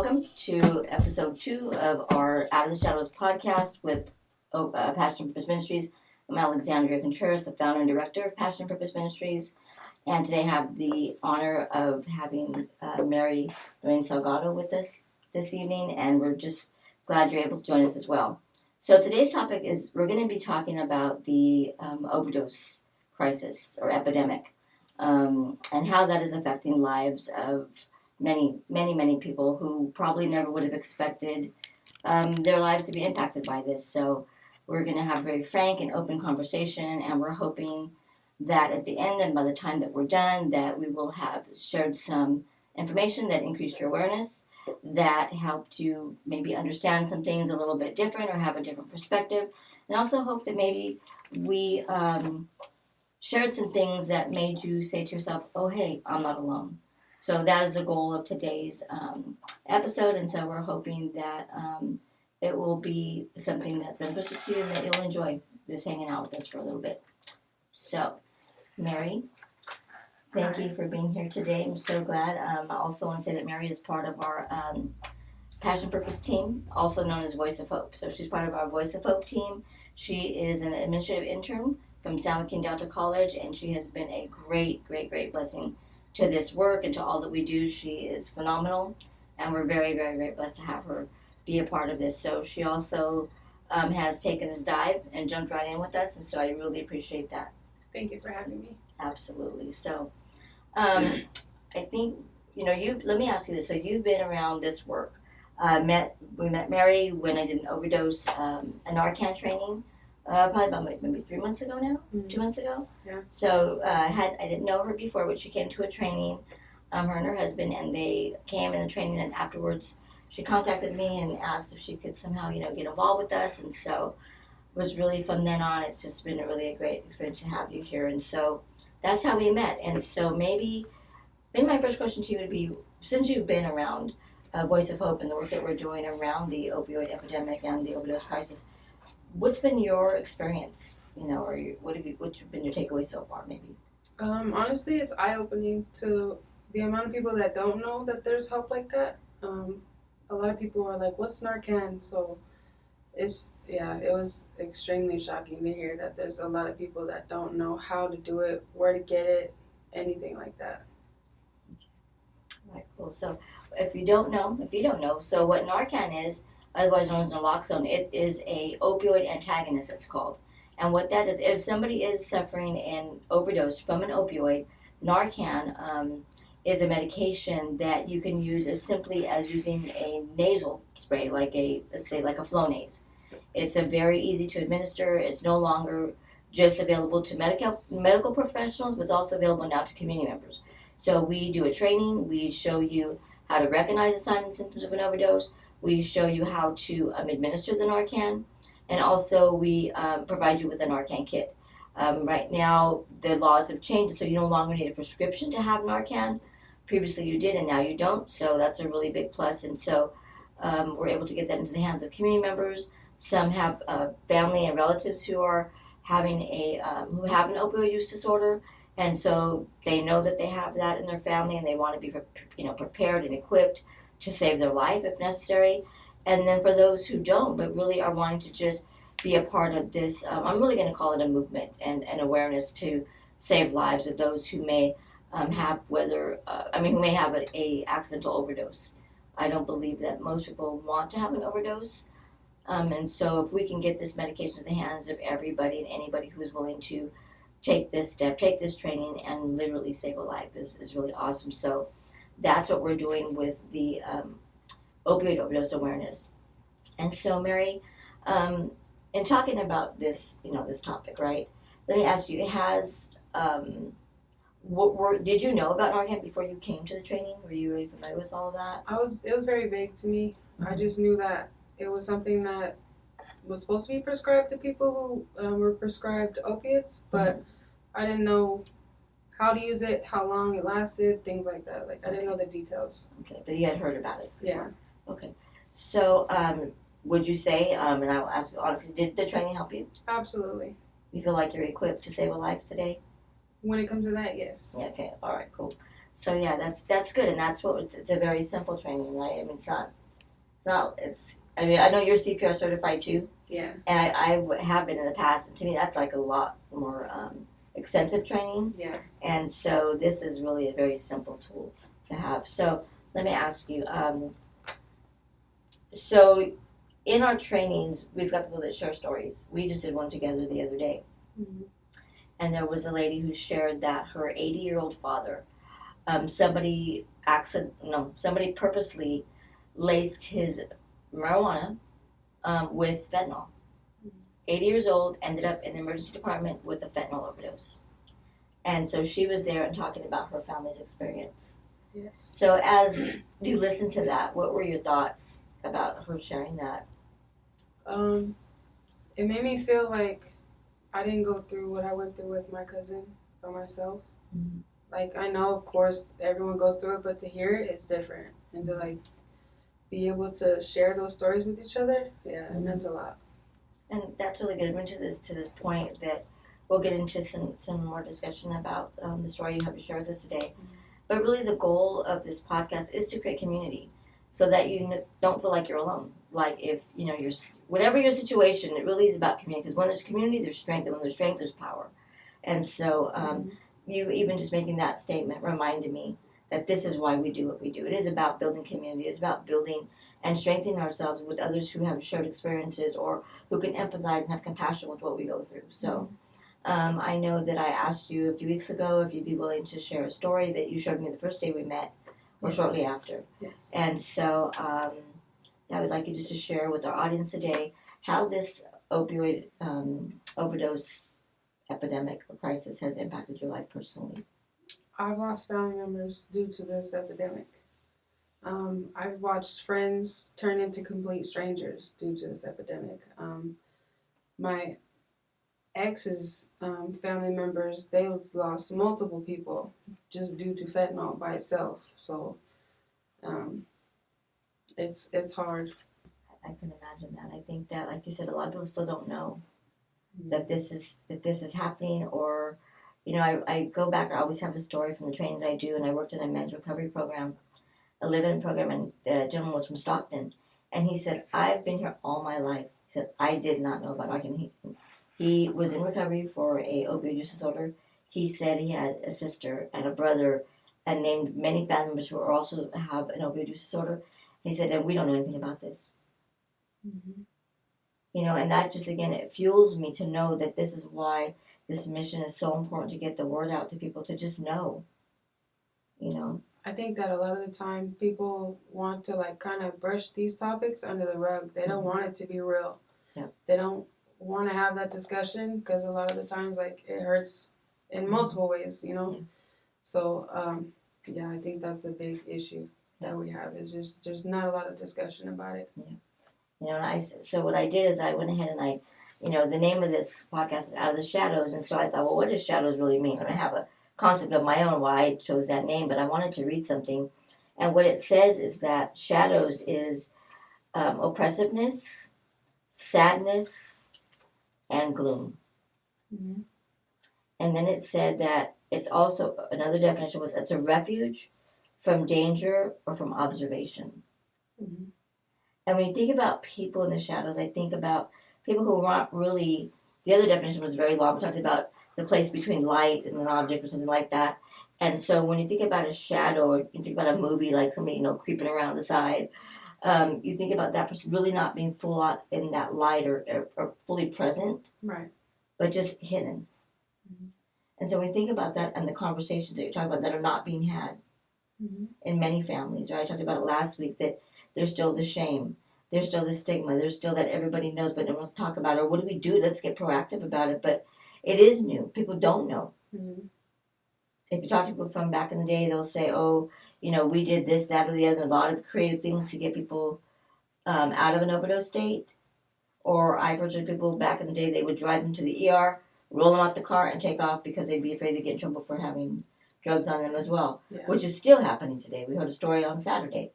welcome to episode 2 of our Out of the Shadows podcast with Passion Purpose Ministries. I'm Alexandria Contreras, the founder and director of Passion Purpose Ministries, and today I have the honor of having Mary Lorraine Salgado with us this evening, and we're just glad you're able to join us as well. So today's topic is we're going to be talking about the overdose crisis or epidemic, and how that is affecting lives of many people who probably never would have expected their lives to be impacted by this. So we're going to have a very frank and open conversation, and we're hoping that at the end and by the time that we're done, that we will have shared some information that increased your awareness, that helped you maybe understand some things a little bit different or have a different perspective, and also hope that maybe we shared some things that made you say to yourself, oh, hey, I'm not alone. So that is the goal of today's episode, and so we're hoping that it will be something that's beneficial to you and that you'll enjoy just hanging out with us for a little bit. So, Mary, thank you for being here today. I'm so glad. I also want to say that Mary is part of our Passion Purpose team, also known as Voice of Hope. So she's part of our Voice of Hope team. She is an administrative intern from San Joaquin Delta College, and she has been a great blessing to this work and to all that we do. She is phenomenal, and we're very blessed to have her be a part of this. So she also has taken this dive and jumped right in with us, and so I really appreciate that. Thank you for having me. Absolutely. So I think, let me ask you this. So you've been around this work. We met Mary when I did an overdose, a Narcan training, probably about maybe 3 months ago now, 2 months ago. Yeah. So I didn't know her before, but she came to a training, her and her husband, and they came in the training, and afterwards she contacted me and asked if she could somehow, get involved with us, and so it was really from then on, it's just been a great experience to have you here, and so that's how we met. And so maybe my first question to you would be, since you've been around Voice of Hope and the work that we're doing around the opioid epidemic and the overdose crisis, what's been your experience, or what's been your takeaway so far, maybe? Honestly, it's eye-opening to the amount of people that don't know that there's help like that. A lot of people are like, what's Narcan? So it was extremely shocking to hear that there's a lot of people that don't know how to do it, where to get it, anything like that. All right, cool. So if you don't know, so what Narcan is, otherwise known as naloxone, it is a opioid antagonist, it's called. And what that is, if somebody is suffering an overdose from an opioid, Narcan is a medication that you can use as simply as using a nasal spray, like a Flonase. It's a very easy to administer. It's no longer just available to medical professionals, but it's also available now to community members. So we do a training. We show you how to recognize the signs and symptoms of an overdose. We show you how to administer the Narcan, and also we provide you with a Narcan kit. Right now, the laws have changed, so you no longer need a prescription to have Narcan. Previously you did, and now you don't, so that's a really big plus. And so we're able to get that into the hands of community members. Some have family and relatives who are having who have an opioid use disorder, and so they know that they have that in their family, and they want to be prepared and equipped to save their life if necessary. And then for those who don't, but really are wanting to just be a part of this, I'm really going to call it a movement and awareness to save lives of those who may who may have a accidental overdose. I don't believe that most people want to have an overdose. And so if we can get this medication to the hands of everybody and anybody who's willing to take this step, take this training, and literally save a life is really awesome. So that's what we're doing with the opioid overdose awareness. And so, Mary, in talking about this, this topic, right? Let me ask you: did you know about Narcan before you came to the training? Were you really familiar with all of that? It was very vague to me. Mm-hmm. I just knew that it was something that was supposed to be prescribed to people who were prescribed opiates, but I didn't know how to use it, how long it lasted, things like that. I didn't know the details. Okay, but you had heard about it before. Yeah. Okay. So, would you say, and I will ask you honestly, did the training help you? Absolutely. You feel like you're equipped to save a life today? When it comes to that, yes. Yeah, okay, all right, cool. So yeah, that's good, and that's what it's a very simple training, right? I mean, it's. I mean, I know you're CPR certified too, Yeah. and have been in the past, and to me, that's like a lot more extensive training. Yeah. And so this is really a very simple tool to have. So let me ask you. So in our trainings, we've got people that share stories. We just did one together the other day, Mm-hmm. and there was a lady who shared that her 80-year-old father, somebody purposely laced his marijuana with fentanyl. 80 years old, ended up in the emergency department with a fentanyl overdose. And so she was there and talking about her family's experience. Yes. So as you listened to that, what were your thoughts about her sharing that? It made me feel like I didn't go through what I went through with my cousin by myself. Mm-hmm. Like, I know, of course, everyone goes through it, but to hear it, it's different. And to, like, be able to share those stories with each other, yeah, it meant a lot. And that's really good. We're to the point that we'll get into some more discussion about the story you have to share with us today. Mm-hmm. But really, the goal of this podcast is to create community, so that you don't feel like you're alone. Like if you're whatever your situation, it really is about community. Because when there's community, there's strength, and when there's strength, there's power. And so, you even just making that statement reminded me that this is why we do what we do. It is about building community. It's about building and strengthening ourselves with others who have shared experiences or who can empathize and have compassion with what we go through. So. I know that I asked you a few weeks ago if you'd be willing to share a story that you showed me the first day we met or Yes. shortly after. Yes. And so I would like you just to share with our audience today how this opioid overdose epidemic or crisis has impacted your life personally. I've lost family members due to this epidemic. I've watched friends turn into complete strangers due to this epidemic. My ex's family members, they've lost multiple people just due to fentanyl by itself. So it's hard. I can imagine that. I think that, like you said, a lot of people still don't know that this is happening. Or, I go back. I always have a story from the trainings I do, and I worked in a men's recovery program, a live-in program, and the gentleman was from Stockton, and he said, "I've been here all my life." He said, "I did not know about Narcan." He was in recovery for a opioid use disorder. He said he had a sister and a brother, and named many family members who also have an opioid use disorder. He said, "And we don't know anything about this." Mm-hmm. And that just, again, it fuels me to know that this is why this mission is so important, to get the word out to people, to just know. I think that a lot of the time people want to kind of brush these topics under the rug. They don't want it to be real. Yeah. They don't want to have that discussion because a lot of the times it hurts in multiple ways, Yeah. So I think that's a big issue that we have, is just there's not a lot of discussion about it. So what I did is I went ahead and the name of this podcast is Out of the Shadows, and so I thought, well, what does shadows really mean? And I have a concept of my own why I chose that name, but I wanted to read something, and what it says is that shadows is oppressiveness, sadness, and gloom. Mm-hmm. And then it said that it's also, another definition was, it's a refuge from danger or from observation. Mm-hmm. And when you think about people in the shadows, I think about people who aren't really, the other definition was very long. We talked about the place between light and an object or something like that. And so when you think about a shadow, or you think about a movie like somebody, creeping around the side, you think about that person really not being full out in that light or fully present. Right. But just hidden. Mm-hmm. And so when we think about that and the conversations that you're talking about that are not being had in many families, right? I talked about it last week, that there's still the shame. There's still the stigma. There's still that everybody knows, but no one wants to talk about it. Or what do we do? Let's get proactive about it. But it is new. People don't know. Mm-hmm. If you talk to people from back in the day, they'll say, oh, we did this, that, or the other. A lot of creative things to get people out of an overdose state. Or I've heard of people back in the day, they would drive them to the ER, roll them out the car, and take off because they'd be afraid they'd get in trouble for having drugs on them as well, which is still happening today. We heard a story on Saturday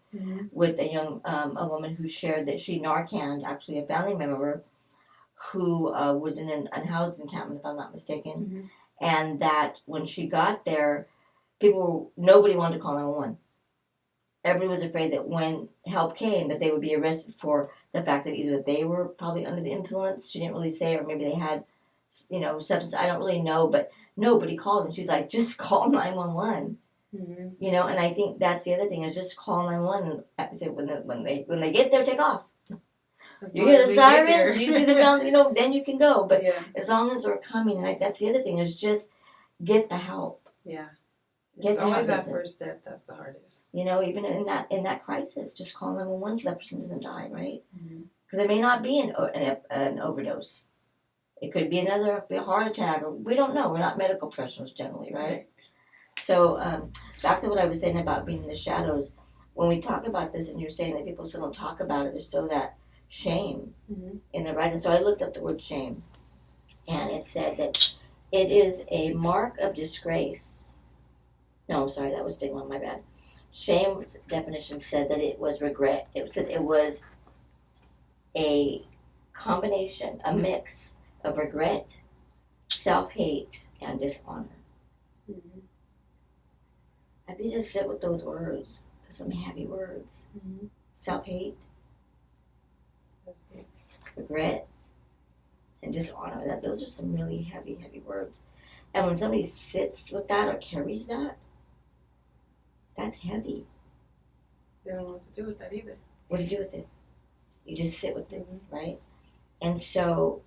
with a woman who shared that she Narcaned actually a family member who was in an unhoused encampment, if I'm not mistaken, and that when she got there, nobody wanted to call 911. Everybody was afraid that when help came, that they would be arrested for the fact that either they were probably under the influence, she didn't really say, or maybe they had, substance. I don't really know, but nobody called, and she's like, just call 911. Mm-hmm. And I think that's the other thing is just call 911. When they get there, take off. You hear the sirens, you see them down, then you can go. But as long as they're coming, and that's the other thing is just get the help. Yeah. It's always that first step that's the hardest. Even in that crisis, just call 911 so that person doesn't die, right? Mm-hmm. Because it may not be an overdose. It could be a heart attack, or we don't know. We're not medical professionals generally, right? So back to what I was saying about being in the shadows. When we talk about this, and you're saying that people still don't talk about it, there's still that shame in the writing. So I looked up the word shame, and it said that it is a mark of disgrace. No, I'm sorry, that was stigma, my bad. Shame's definition said that it was regret. It said it was a combination, a mix of regret, self-hate, and dishonor. Mm-hmm. I think just sit with those words. There's some heavy words. Mm-hmm. Self-hate, that's deep. Regret, and dishonor. Those are some really heavy, heavy words. And when somebody sits with that or carries that, that's heavy. They don't know what to do with that either. What do you do with it? You just sit with it, right? And so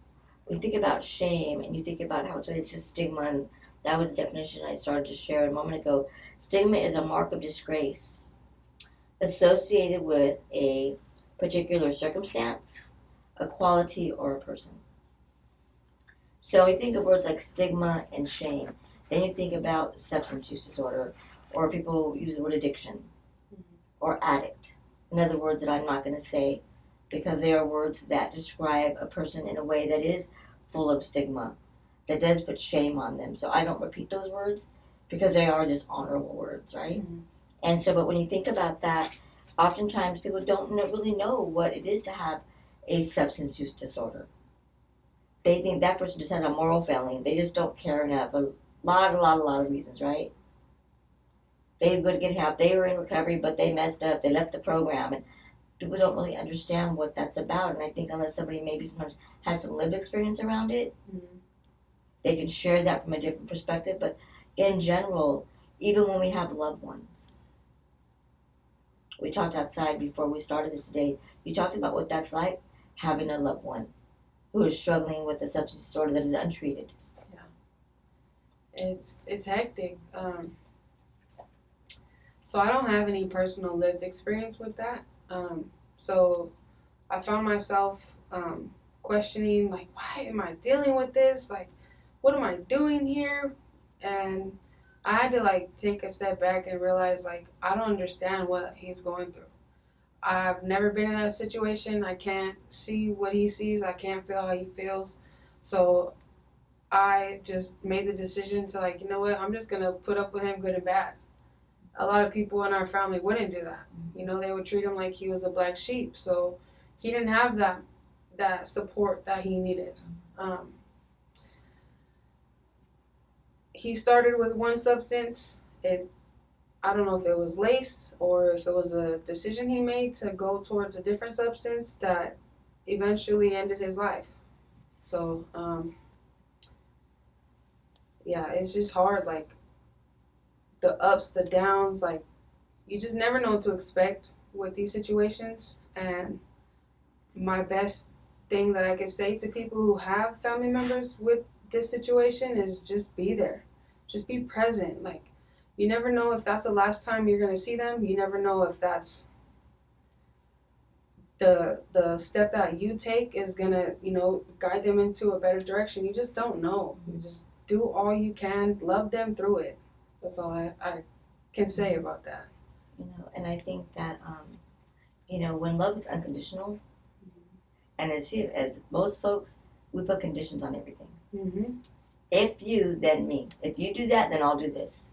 when you think about shame and you think about how it's related to stigma, and that was the definition I started to share a moment ago. Stigma is a mark of disgrace associated with a particular circumstance, a quality, or a person. So you think of words like stigma and shame. Then you think about substance use disorder, or people use the word addiction, or addict. In other words that I'm not going to say, because they are words that describe a person in a way that is full of stigma, that does put shame on them. So I don't repeat those words because they are dishonorable words, right? Mm-hmm. And so, but when you think about that, oftentimes people don't really know what it is to have a substance use disorder. They think that person just has a moral failing. They just don't care enough. A lot of reasons, right? They would get help. They were in recovery, but they messed up. They left the program, and people don't really understand what that's about. And I think unless somebody maybe sometimes has some lived experience around it, they can share that from a different perspective. But in general, even when we have loved ones, we talked outside before we started this today. You talked about what that's like, having a loved one who is struggling with a substance disorder that is untreated. Yeah, it's hectic. So I don't have any personal lived experience with that. So I found myself questioning, like, why am I dealing with this? Like, what am I doing here? And I had to, take a step back and realize, I don't understand what he's going through. I've never been in that situation. I can't see what he sees. I can't feel how he feels. So I just made the decision to, you know what, I'm just going to put up with him good and bad. A lot of people in our family wouldn't do that. They would treat him like he was a black sheep. So he didn't have that support that he needed. He started with one substance. I don't know if it was laced or if it was a decision he made to go towards a different substance that eventually ended his life. So, it's just hard. The ups, the downs, you just never know what to expect with these situations. And my best thing that I can say to people who have family members with this situation is just be there. Just be present. You never know if that's the last time you're going to see them. You never know if that's the step that you take is going to, guide them into a better direction. You just don't know. You just do all you can. Love them through it. That's all I can say about that. And I think that, when love is unconditional, and as most folks, we put conditions on everything. Mm-hmm. If you, then me. If you do that, then I'll do this.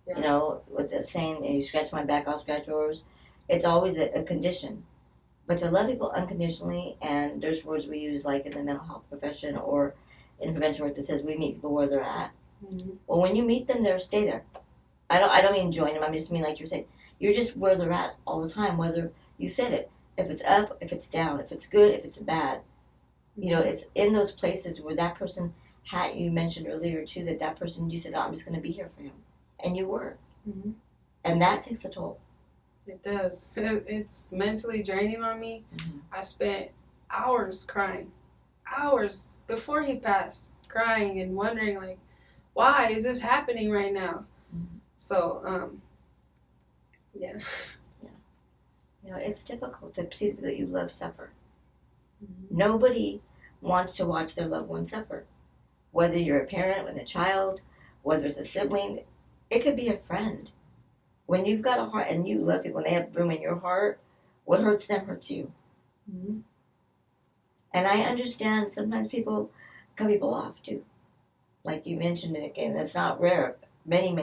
Yeah. With the saying, you scratch my back, I'll scratch yours. It's always a condition. But to love people unconditionally, and there's words we use like in the mental health profession or in prevention work that says we meet people where they're at. Mm-hmm. Well, when you meet them there, stay there. I don't mean join them. I just mean like you're saying, you're just where they're at all the time. Whether you said it, if it's up, if it's down, if it's good, if it's bad. You know, it's in those places where that person had. You mentioned earlier too that that person you said, oh, I'm just going to be here for him, and you were, Mm-hmm. and that takes a toll. It does. It's mentally draining on me. Mm-hmm. I spent hours crying, hours before he passed, crying and wondering like, why is this happening right now? Mm-hmm. So, yeah. You know, it's difficult to see that you love suffer. Mm-hmm. Nobody wants to watch their loved one suffer. Whether you're a parent and a child, whether it's a sibling, it could be a friend. When you've got a heart and you love people and they have room in your heart, what hurts them hurts you. Mm-hmm. And I understand sometimes people cut people off too. Like you mentioned it again, that's not rare. Many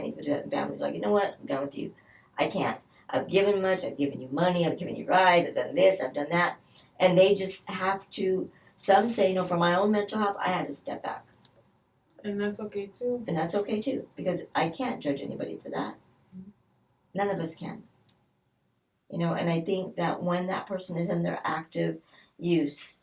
families are like, you know what, I'm done with you. I can't. I've given much, I've given you money, I've given you rides, I've done this, I've done that. And they just have to, some say, you know, for my own mental health, I had to step back. And that's okay too. And that's okay too, because I can't judge anybody for that. None of us can. You know, and I think that when that person is in their active use,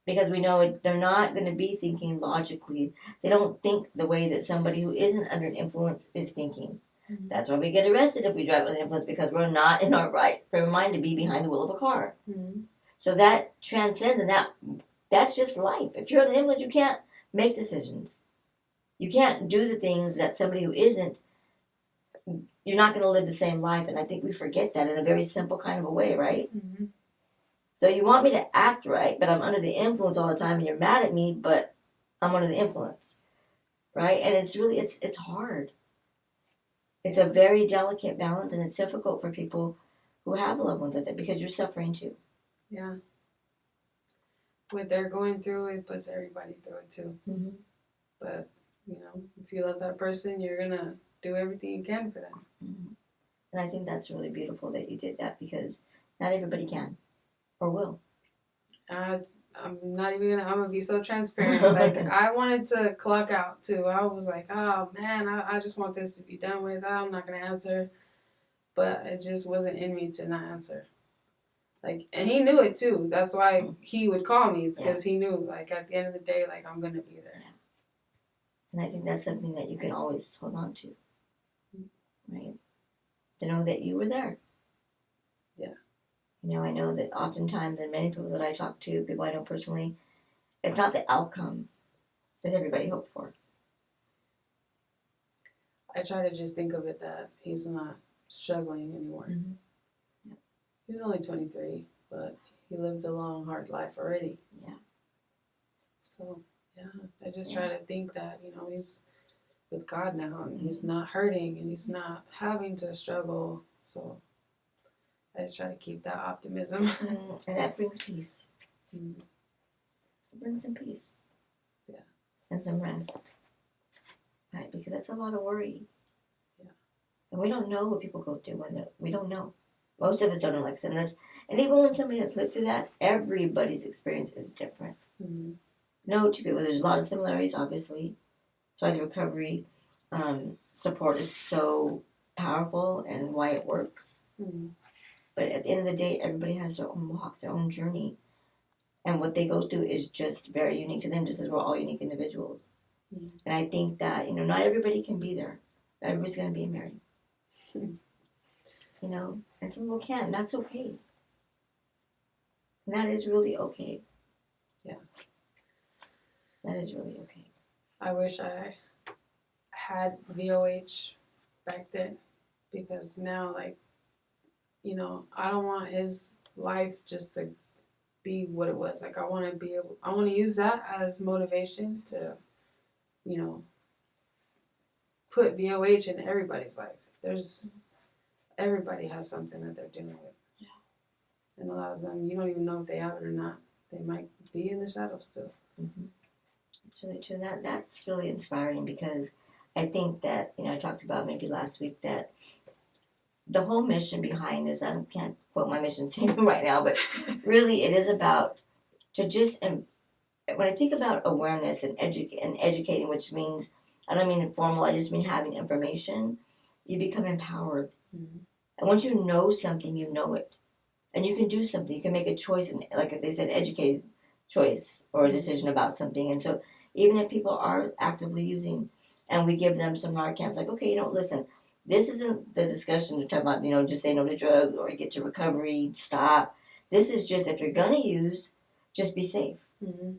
because we know they're not going to be thinking logically. They don't think the way that somebody who isn't under an influence is thinking. Mm-hmm. That's why we get arrested if we drive under influence, because we're not in our right frame of mind to be behind the wheel of a car. Mm-hmm. So that transcends, and that's just life. If you're under influence, you can't make decisions. You can't do the things that somebody who isn't. You're not going to live the same life, and I think we forget that in a very simple kind of a way, right? Mm-hmm. So you want me to act right, but I'm under the influence all the time, and you're mad at me, but I'm under the influence, right? And it's really, it's hard. It's a very delicate balance, and it's difficult for people who have loved ones like that, because you're suffering too. Yeah. What they're going through, it puts everybody through it too. Mm-hmm. But, you know, if you love that person, you're going to do everything you can for them. Mm-hmm. And I think that's really beautiful that you did that, because not everybody can or will. I'm not even gonna, I'm gonna be so transparent. Like, I wanted to clock out too. I was like, oh man, I just want this to be done with. I'm not gonna answer. But it just wasn't in me to not answer. Like, and he knew it too. That's why he would call me. It's because he knew, like, at the end of the day, like, I'm gonna be there. Yeah. And I think that's something that you can always hold on to, right? To know that you were there. Yeah. You know, I know that oftentimes, and many people that I talk to, people I know personally, it's not the outcome that everybody hoped for. I try to just think of it that he's not struggling anymore. Mm-hmm. Yeah. He was only 23, but he lived a long, hard life already. Yeah. So, yeah, I just try to think that, you know, he's with God now, and he's not hurting, and he's not having to struggle. So I just try to keep that optimism. And that brings peace. Mm. It brings some peace. Yeah. And some rest. Right? Because that's a lot of worry. Yeah. And we don't know what people go through we don't know. Most of us don't know, like this. And even when somebody has lived through that, everybody's experience is different. Mm-hmm. No two people. There's a lot of similarities, obviously. That's why the recovery support is so powerful and why it works. Mm-hmm. But at the end of the day, everybody has their own walk, their own journey. And what they go through is just very unique to them, just as we're all unique individuals. Mm-hmm. And I think that, you know, not everybody can be there. Not everybody's going to be married. You know, and some people can. That's okay. And that is really okay. Yeah. That is really okay. I wish I had VOH back then, because now, like, you know, I don't want his life just to be what it was. Like, I want to use that as motivation to, you know, put VOH in everybody's life. Everybody has something that they're dealing with. Yeah. And a lot of them, you don't even know if they have it or not. They might be in the shadows still. Mm-hmm. It's really true. That's really inspiring, because I think that, you know, I talked about maybe last week that the whole mission behind this, I can't quote my mission statement right now, but really it is about to just, and when I think about awareness and educating, which means, I don't mean informal, I just mean having information, you become empowered. Mm-hmm. And once you know something, you know it. And you can do something. You can make a choice, and like they said, educated choice or a decision about something. And so even if people are actively using, and we give them some Narcan, like, okay, listen, this isn't the discussion to talk about, just say no to drugs or get to recovery, stop. This is just, if you're going to use, just be safe. Mm-hmm.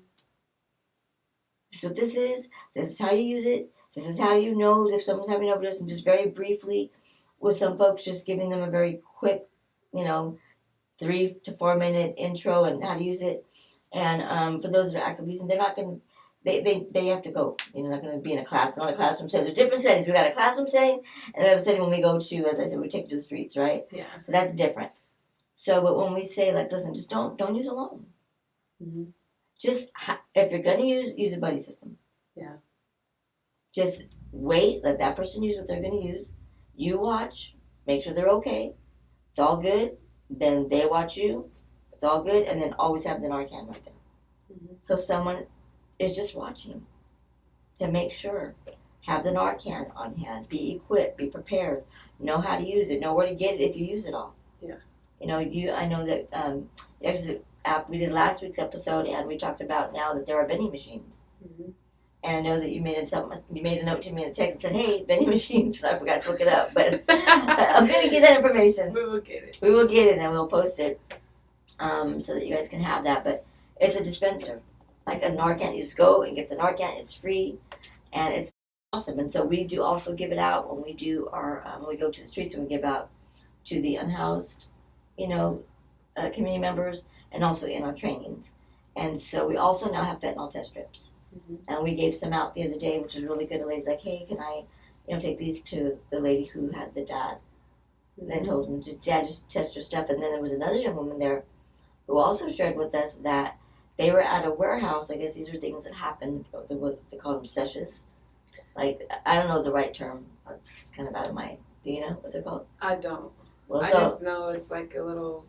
This is what this is. This is how you use it. This is how you know if someone's having an overdose. And just very briefly, with some folks, just giving them a very quick, 3 to 4 minute intro and how to use it. And for those that are actively using, they're not going to, they have to go. They're not going to be in a class, not a classroom setting. There's different settings. We got a classroom setting, and we have a setting when we go to, as I said, we take you to the streets, right? Yeah. So that's different. So, but when we say, like, listen, just don't use alone. Mm-hmm. Just, if you're going to use a buddy system. Yeah. Just wait, let that person use what they're going to use. You watch, make sure they're okay. It's all good. Then they watch you. It's all good. And then always have the Narcan right there. Mm-hmm. So someone is just watching to make sure. Have the Narcan on hand. Be equipped. Be prepared. Know how to use it. Know where to get it if you use it all. Yeah. I know that the Exit app, we did last week's episode, and we talked about now that there are vending machines. Mm-hmm. And I know that you made a note to me in a text and said, hey, vending machines, and I forgot to look it up. But I'm going to get that information. We will get it. We will get it, and we'll post it so that you guys can have that. But it's a dispenser. Like a Narcan, you just go and get the Narcan. It's free, and it's awesome. And so we do also give it out when we do when we go to the streets, and we give out to the unhoused, community members, and also in our trainings. And so we also now have fentanyl test strips. Mm-hmm. And we gave some out the other day, which was really good. The lady's like, hey, can I, take these to the lady who had the dad? And then told him, Dad, just test your stuff. And then there was another young woman there who also shared with us that they were at a warehouse. I guess these are things that happen. They call them sessions. Like, I don't know the right term. It's kind of out of my, do you know what they're called? I don't. Well, I just know it's like a little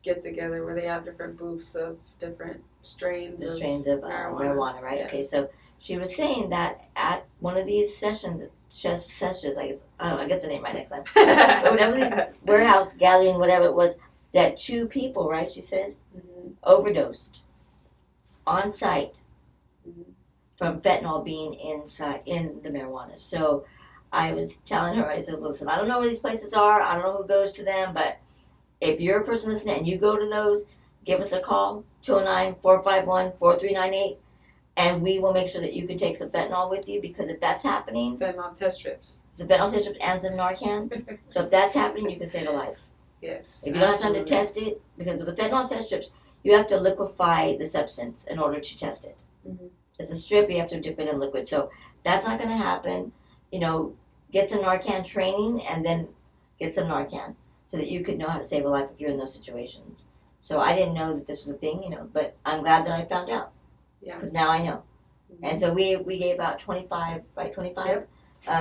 get together where they have different booths of different strains the of strains of marijuana, right? Yeah. Okay, so she was saying that at one of these sessions, I get the name right next time. But whatever these warehouse gathering, whatever it was, that 2 people, right? She said, Mm-hmm. overdosed on site Mm-hmm. from fentanyl being inside in the marijuana. So I was telling her, I said, listen, I don't know where these places are. I don't know who goes to them, but if you're a person listening and you go to those, give us a call, 209-451-4398, and we will make sure that you can take some fentanyl with you, because if that's happening, Fentanyl test strips. it's a fentanyl test strip and some Narcan. So if that's happening, you can save a life. Yes. If you don't have time to test it, because with the fentanyl test strips, you have to liquefy the substance in order to test it. Mm-hmm. It's a strip, you have to dip it in liquid. So that's not going to happen. Get some Narcan training and then get some Narcan so that you could know how to save a life if you're in those situations. So I didn't know that this was a thing, but I'm glad that I found out. Yeah. Because now I know. Mm-hmm. And so we gave out 25 Yep.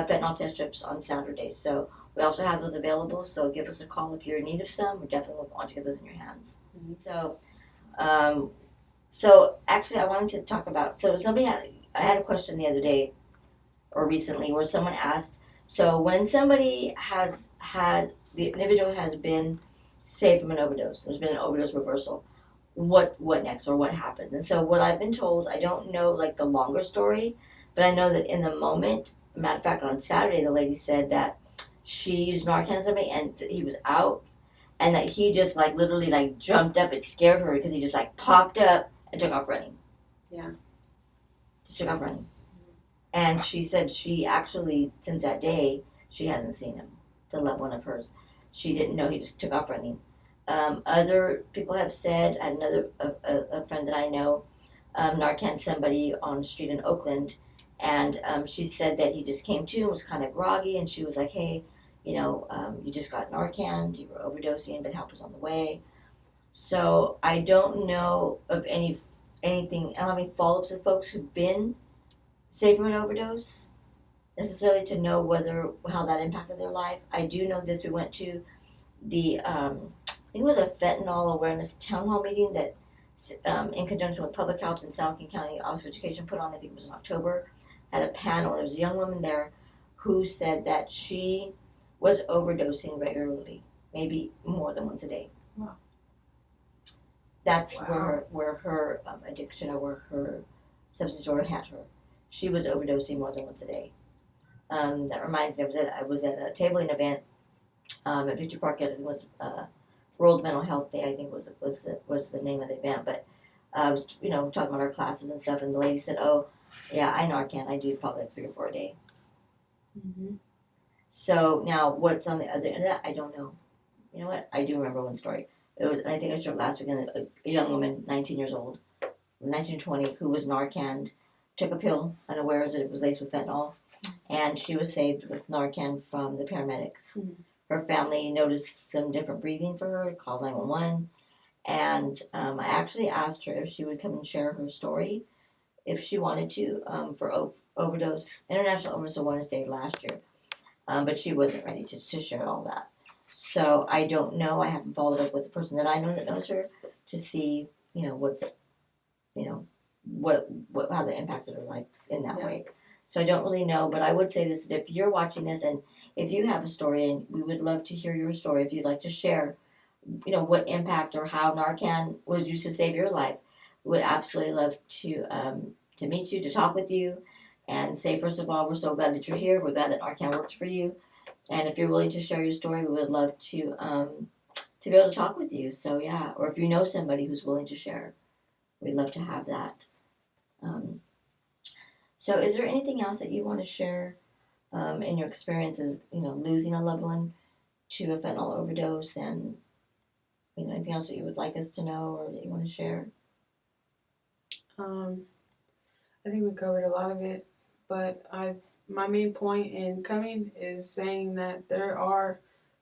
fentanyl test strips on Saturday. So we also have those available. So give us a call if you're in need of some. We definitely want to get those in your hands. Mm-hmm. So actually I wanted to talk about, I had a question the other day or recently where someone asked, so when somebody the individual has been saved from an overdose, there's been an overdose reversal, what next, or what happened? And so what I've been told, I don't know like the longer story, but I know that in the moment, matter of fact, on Saturday, the lady said that she used Narcan on somebody and he was out, and that he just like literally like jumped up. It scared her because he just like popped up and took off running. Yeah. Just took off running. And she said she actually, since that day, she hasn't seen him, the loved one of hers. She didn't know, he just took off running. Other people have said, another a friend that I know, Narcan somebody on the street in Oakland, and she said that he just came to and was kind of groggy, and she was like, hey, you just got Narcan, you were overdosing, but help was on the way. So I don't know of anything, I don't have any follow-ups with folks who've been saved from an overdose, necessarily to know how that impacted their life. I do know this, we went to the, I think it was a fentanyl awareness town hall meeting that in conjunction with Public Health and San Joaquin County Office of Education put on, I think it was in October, had a panel. There was a young woman there who said that she was overdosing regularly, maybe more than once a day. Wow. That's Wow. where her addiction or where her substance disorder had her. She was overdosing more than once a day. That reminds me, I was at a tabling event at Victory Park. It was World Mental Health Day. I think was the name of the event. But I was talking about our classes and stuff, and the lady said, "Oh, yeah, I Narcan. I do probably like 3 or 4 a day." Mm-hmm. So now, what's on the other end of that? I don't know. You know what? I do remember one story. It was, I think I shared last weekend. A young woman, 19 years old, 1920, who was Narcan, took a pill, unaware that it was laced with fentanyl, and she was saved with Narcan from the paramedics. Mm-hmm. Her family noticed some different breathing for her, called 911, and I actually asked her if she would come and share her story, if she wanted to, for International Overdose Awareness Day last year. But she wasn't ready to share all that. So I don't know. I haven't followed up with the person that I know that knows her to see, what's, what how that impacted her life in that way. So I don't really know, but I would say this: that if you're watching this and if you have a story, and we would love to hear your story, if you'd like to share, what impact or how Narcan was used to save your life, we would absolutely love to meet you, to talk with you, and say, first of all, we're so glad that you're here. We're glad that Narcan worked for you. And if you're willing to share your story, we would love to be able to talk with you. So yeah, or if you know somebody who's willing to share, we'd love to have that. So is there anything else that you want to share in your experiences, losing a loved one to a fentanyl overdose, and anything else that you would like us to know or that you want to share? I think we covered a lot of it, but my main point in coming is saying that there are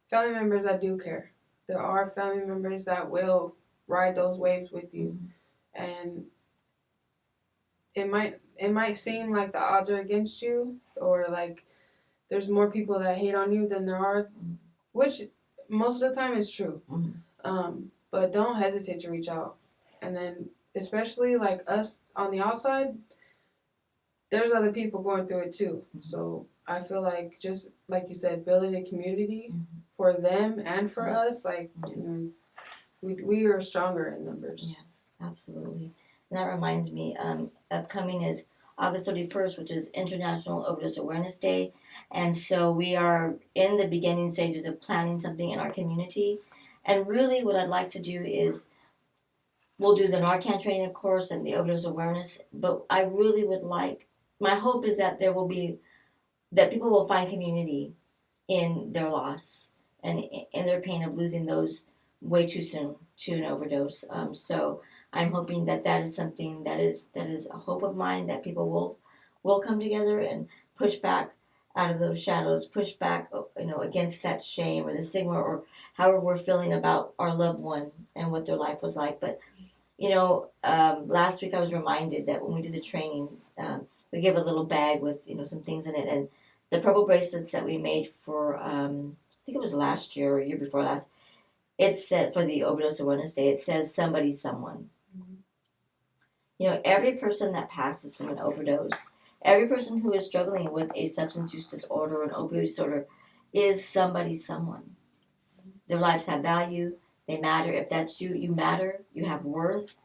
family members that do care. There are family members that will ride those waves with you, and it might seem like the odds are against you, or like there's more people that hate on you than there are, which most of the time is true. But don't hesitate to reach out, and then especially like us on the outside, there's other people going through it too. So I feel like, just like you said, building a community for them and for us, like we are stronger in numbers. Yeah, absolutely. And that reminds me, upcoming is August 31st, which is International Overdose Awareness Day. And so we are in the beginning stages of planning something in our community. And really what I'd like to do is, we'll do the Narcan training, of course, and the overdose awareness. But I really would like, my hope is that that people will find community in their loss and in their pain of losing those way too soon to an overdose. So I'm hoping that is something that is a hope of mine, that people will come together and push back out of those shadows, push back, against that shame or the stigma or however we're feeling about our loved one and what their life was like. But last week I was reminded that when we did the training, we gave a little bag with some things in it, and the purple bracelets that we made for I think it was last year or year before last. It said, for the Overdose Awareness Day, it says somebody's someone. Every person that passes from an overdose, every person who is struggling with a substance use disorder or an opioid disorder, is somebody's someone. Their lives have value. They matter. If that's you, you matter. You have worth.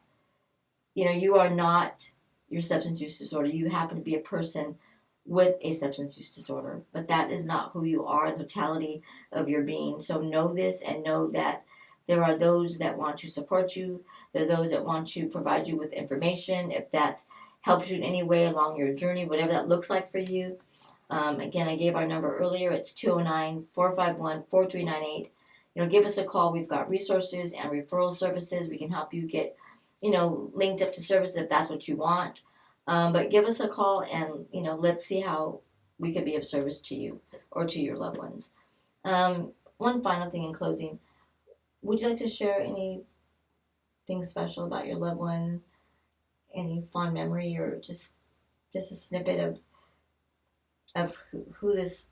You are not your substance use disorder. You happen to be a person with a substance use disorder, but that is not who you are, the totality of your being. So know this, and know that there are those that want to support you. There are those that want to provide you with information, if that helps you in any way along your journey, whatever that looks like for you. Again, I gave our number earlier. It's 209-451-4398. Give us a call. We've got resources and referral services. We can help you get, linked up to services if that's what you want. But give us a call, and let's see how we could be of service to you or to your loved ones. One final thing in closing: would you like to share anything special about your loved one? Any fond memory, or just a snippet of who this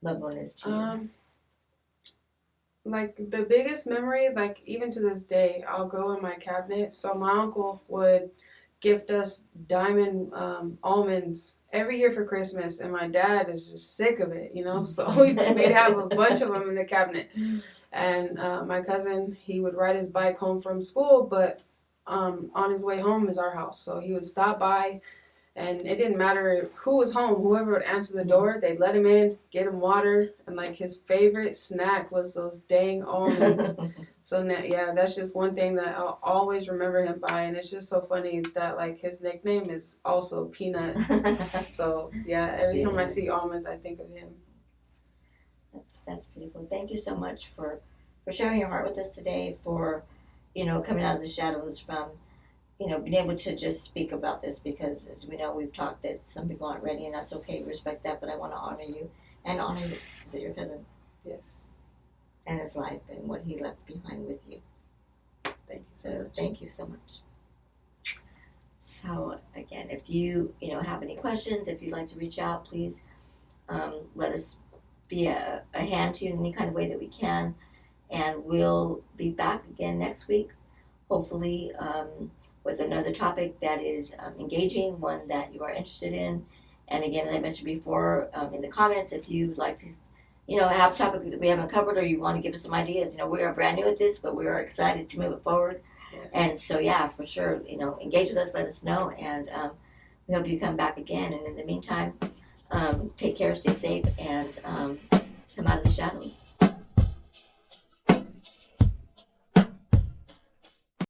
loved one is to you? Like the biggest memory, like even to this day, I'll go in my cabinet. So my uncle would gift us diamond almonds every year for Christmas, and my dad is just sick of it, you know. So we'd have a bunch of them in the cabinet. And my cousin, he would ride his bike home from school, but on his way home is our house. So he would stop by, and it didn't matter who was home, whoever would answer the door, they'd let him in, get him water, and like his favorite snack was those dang almonds. So yeah, that's just one thing that I'll always remember him by, and it's just so funny that like his nickname is also Peanut. So yeah, every time I see almonds, I think of him. That's beautiful. Thank you so much for sharing your heart with us today, for coming out of the shadows, from being able to just speak about this, because as we know, we've talked that some people aren't ready, and that's okay. We respect that, but I want to honor you and honor you. Is it your cousin? Yes. And his life and what he left behind with you. Thank you so much. Thank you so much. So again, if you have any questions, if you'd like to reach out, please let us be a hand to you in any kind of way that we can, and we'll be back again next week, hopefully with another topic that is engaging, one that you are interested in. And again, as I mentioned before, in the comments, if you'd like to have a topic that we haven't covered, or you want to give us some ideas, we are brand new at this, but we are excited to move it forward. Yeah. And so yeah, for sure, engage with us, let us know, and we hope you come back again. And in the meantime, take care, stay safe, and come out of the shadows.